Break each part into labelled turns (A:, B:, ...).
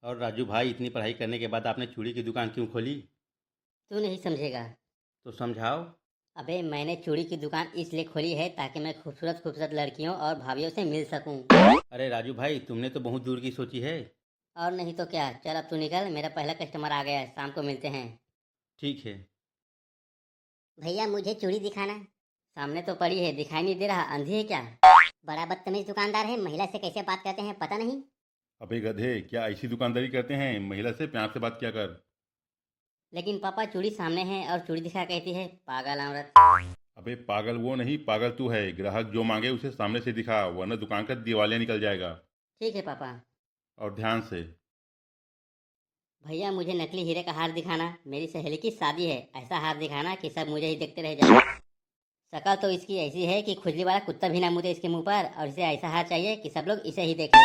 A: और राजू भाई, इतनी पढ़ाई करने के बाद आपने चूड़ी की दुकान क्यों खोली?
B: तू नहीं समझेगा।
A: तो समझाओ।
B: अबे मैंने चूड़ी की दुकान इसलिए खोली है ताकि मैं खूबसूरत खूबसूरत लड़कियों और भाभीियों से मिल सकूं।
A: अरे राजू भाई, तुमने तो बहुत दूर की सोची है।
B: और नहीं तो क्या, चल अब तू निकल, मेरा पहला कस्टमर आ गया है, शाम को मिलते हैं।
A: ठीक है।
B: भैया मुझे चूड़ी दिखाना। सामने तो पड़ी है, दिखाई नहीं दे रहा, अंधी है क्या? बड़ा बदतमीज दुकानदार है, महिला से कैसे बात करते हैं पता नहीं।
C: अबे गधे, क्या ऐसी दुकानदारी करते हैं? महिला से प्यार से बात किया कर।
B: लेकिन पापा चूड़ी सामने है और चूड़ी दिखा कहती है, पागल औरत।
C: अबे पागल वो नहीं, पागल तू है। ग्राहक जो मांगे उसे सामने से दिखा, वरना दुकान का दिवालिया निकल जाएगा।
B: ठीक है पापा।
C: और ध्यान से।
B: भैया मुझे नकली हीरे का हार दिखाना, मेरी सहेली की शादी है, ऐसा हार दिखाना कि सब मुझे ही देखते रह जाए। शक्ल तो इसकी ऐसी है कि खुजली वाला कुत्ता भी ना मुते इसके मुंह पर, और इसे ऐसा हार चाहिए कि सब लोग इसे ही देखें।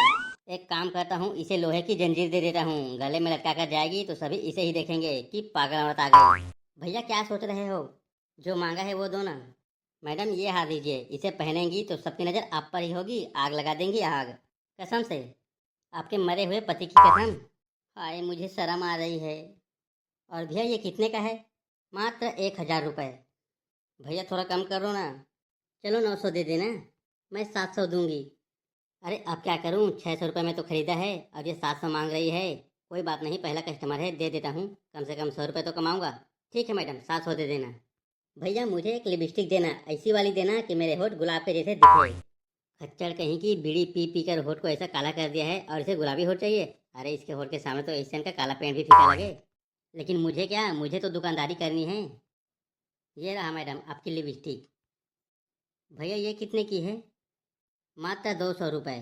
B: एक काम करता हूँ, इसे लोहे की जंजीर दे देता हूँ, गले में लटका कर जाएगी तो सभी इसे ही देखेंगे कि पागल औरत आ गई। भैया क्या सोच रहे हो, जो मांगा है वो दो ना। मैडम ये हार दीजिए, इसे पहनेंगी तो सबकी नज़र आप पर ही होगी, आग लगा देंगी आग। कसम से, आपके मरे हुए पति की कसम। हाय मुझे शर्म आ रही है। और भैया ये कितने का है? मात्र 1,000 रुपये। भैया थोड़ा कम करो ना। चलो 900 दे देना, मैं 700 दूंगी। अरे अब क्या करूं, 600 रुपये में तो खरीदा है, अब ये 700 मांग रही है। कोई बात नहीं, पहला कस्टमर है, दे देता हूँ, कम से कम 100 रुपये तो कमाऊंगा। ठीक है मैडम, 700 दे देना। भैया मुझे एक लिपस्टिक देना, ऐसी वाली देना कि मेरे होठ गुलाब के जैसे दिखे। खच्चर कहीं की, बीड़ी पी पी कर होठ को ऐसा काला कर दिया है और इसे गुलाबी होठ चाहिए। अरे इसके होठ के सामने तो एशियन का काला पेंट भी फीका लगे। लेकिन मुझे क्या, मुझे तो दुकानदारी करनी है। ये रहा मैडम आपकी लिपस्टिक। भैया ये कितने की है? मात्र 200 रुपये।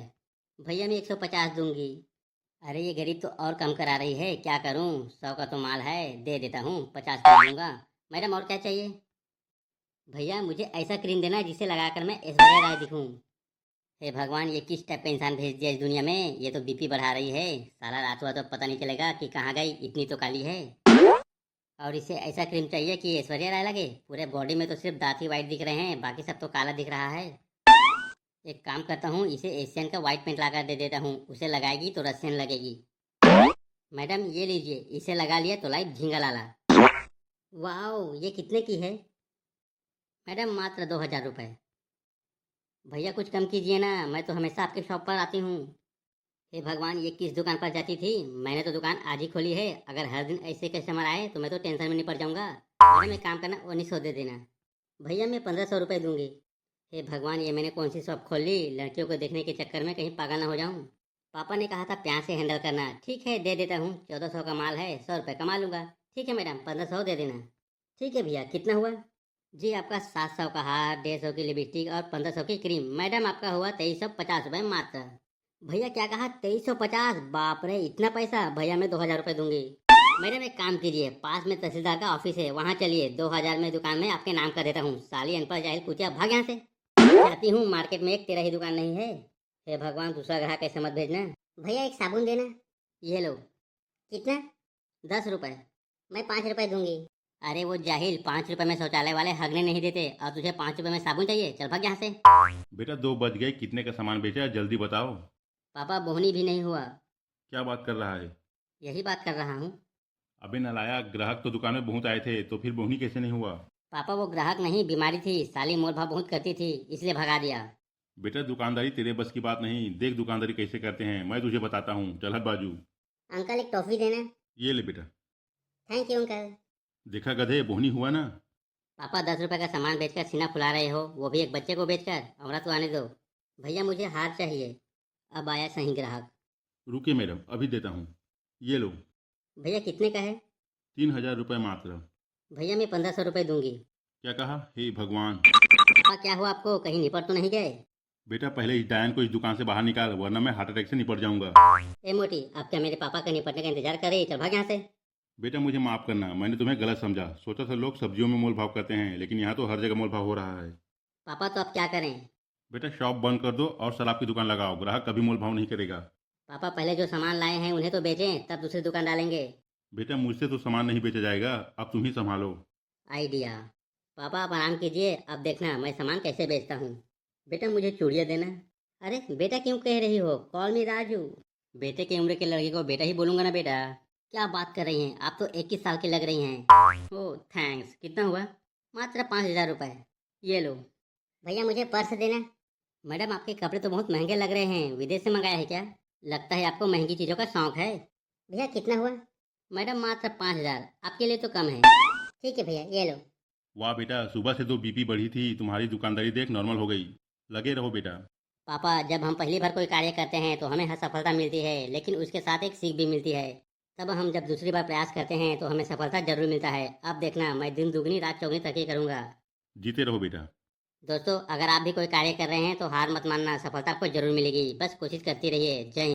B: भैया मैं 150 दूंगी। अरे ये गरीब तो और कम करा रही है, क्या करूं, 100 का तो माल है, दे देता हूँ, 50 का लूंगा। मैडम और क्या चाहिए? भैया मुझे ऐसा क्रीम देना जिसे लगाकर मैं ऐश्वर्या राय दिखूं। हे भगवान, ये किस टाइप का इंसान भेज दिया इस दुनिया में, ये तो बीपी बढ़ा रही है। सारा रात हुआ तो पता नहीं चलेगा कि कहाँ गई, इतनी तो काली है। और इसे ऐसा क्रीम चाहिए कि ऐश्वर्या राय लगे, पूरे बॉडी में तो सिर्फ दांत ही वाइट दिख रहे हैं, बाकी सब तो काला दिख रहा है। एक काम करता हूँ, इसे एशियन का व्हाइट पेंट लगा दे देता हूँ, उसे लगाएगी तो रशियन लगेगी। मैडम ये लीजिए, इसे लगा लिया तो लाइट झींगा लाला। वाओ ये कितने की है? मैडम मात्र 2,000 रुपये। भैया कुछ कम कीजिए ना, मैं तो हमेशा आपके शॉप पर आती हूँ। हे भगवान, ये किस दुकान पर जाती थी, मैंने तो दुकान आज ही खोली है, अगर हर दिन ऐसे कस्टमर आए तो मैं तो टेंशन में निपट जाऊंगा। मैडम एक काम करना, 1900 दे देना। भैया मैं 1500 रुपये दूंगी। हे भगवान, ये मैंने कौन सी शॉप खोल ली, लड़कियों को देखने के चक्कर में कहीं पागल ना हो जाऊं। पापा ने कहा था प्यार से हैंडल करना, ठीक है दे देता हूँ, 1400 का माल है, 100 रुपये कमा लूंगा। ठीक है मैडम, 1500 दे देना। ठीक है भैया, कितना हुआ? जी आपका 700 का हार, 150 की लिपस्टिक और 1500 की क्रीम, मैडम आपका हुआ 2350 रुपये मात्र। भैया क्या कहा, 2350? बाप रे इतना पैसा, भैया मैं 2000 रुपये दूंगी। मैडम एक काम कीजिए, पास में तहसीलदार का ऑफिस है, वहाँ चलिए, 2000 में दुकान में आपके नाम कर देता हूँ। साली अनपढ़ जाहिल कुतिया, भाग यहाँ से। चाहती हूँ मार्केट में एक तेरा ही दुकान नहीं है। हे भगवान, दूसरा ग्राहक ऐसे मत भेजना। भैया एक साबुन देना। ये लो। कितना? 10 रुपये। मैं 5 रुपये दूंगी। अरे वो जाहिल, 5 रुपये में शौचालय वाले हगने नहीं देते, और तुझे 5 रुपये में साबुन चाहिए, चल भाग यहाँ से।
C: बेटा 2 बज गए, कितने का सामान बेचा, जल्दी बताओ।
B: पापा बोहनी भी नहीं हुआ।
C: क्या बात कर रहा है?
B: यही बात कर रहा हूँ।
C: अबे नालायक, ग्राहक तो दुकान में बहुत आए थे, तो फिर बोहनी कैसे नहीं हुआ?
B: पापा वो ग्राहक नहीं, बीमारी थी, साली मोल भाव बहुत करती थी, इसलिए भगा दिया।
C: बेटा दुकानदारी तेरे बस की बात नहीं, देख दुकानदारी कैसे करते हैं, मैं तुझे बताता हूँ, चल हट बाजू।
B: अंकल एक टॉफी देना।
C: ये ले बेटा।
B: Thank you uncle.
C: देखा गधे, बोहनी हुआ ना?
B: पापा 10 रुपये का सामान बेचकर सीना फुला रहे हो, वो भी एक बच्चे को बेचकर, औरत तो आने दो। भैया मुझे हार चाहिए। अब आया सही ग्राहक।
C: रुकिए मैडम, अभी देता हूँ। ये लो।
B: भैया कितने का है?
C: 3000 रुपये मात्र।
B: भैया मैं 1500 रुपये दूंगी।
C: क्या कहा? हे भगवान।
B: पापा क्या हुआ आपको, कहीं निपट तो नहीं गए?
C: बेटा पहले इस डायन को इस दुकान से बाहर निकाल, वरना मैं हार्ट अटैक से निपट जाऊंगा।
B: ए मोटी, आप क्या मेरे पापा के निपटने का इंतजार कर रही, चल भाग यहाँ से।
C: बेटा मुझे माफ़ करना, मैंने तुम्हें गलत समझा, सोचा था लोग सब्जियों में मोल भाव करते हैं, लेकिन यहाँ तो हर जगह मोल भाव हो रहा है।
B: पापा तो अब क्या करें?
C: बेटा शॉप बंद कर दो और शराब की दुकान लगाओ, ग्राहक कभी मोल भाव नहीं करेगा।
B: पापा पहले जो सामान लाए हैं उन्हें तो बेचें, तब दूसरी दुकान डालेंगे।
C: बेटा मुझसे तो सामान नहीं बेचा जाएगा, अब तुम ही संभालो।
B: आइडिया। पापा आप आराम कीजिए, अब देखना मैं सामान कैसे बेचता हूँ। बेटा मुझे चूड़ियाँ देना। अरे बेटा क्यों कह रही हो, कॉल मी राजू। बेटे की उम्र के लड़के को बेटा ही बोलूंगा ना बेटा। क्या बात कर रही हैं, आप तो 21 साल की लग रही हैं। ओह थैंक्स, कितना हुआ? मात्र 5,000 रुपये। ये लो। भैया मुझे पर्स देना। मैडम आपके कपड़े तो बहुत महंगे लग रहे हैं, विदेश से मंगाया है क्या? लगता है आपको महंगी चीज़ों का शौक है। भैया कितना हुआ? मैडम मात्र 5,000, आपके लिए तो कम है। ठीक है भैया, ये लो।
C: वाह बेटा, सुबह से तो बीपी बढ़ी थी, तुम्हारी दुकानदारी देख नॉर्मल हो गई। लगे रहो बेटा।
B: पापा, जब हम पहली बार कोई कार्य करते हैं तो हमें हर सफलता मिलती है, लेकिन उसके साथ एक सीख भी मिलती है। तब हम जब दूसरी बार प्रयास करते हैं तो हमें सफलता जरूर मिलता है। अब देखना, मैं दिन दुगनी रात चौगनी तरक्की करूंगा।
C: जीते रहो बेटा।
B: दोस्तों, अगर आप भी कोई कार्य कर रहे हैं तो हार मत मानना, सफलता आपको जरूर मिलेगी। बस कोशिश करती रहिए। जय हिंद।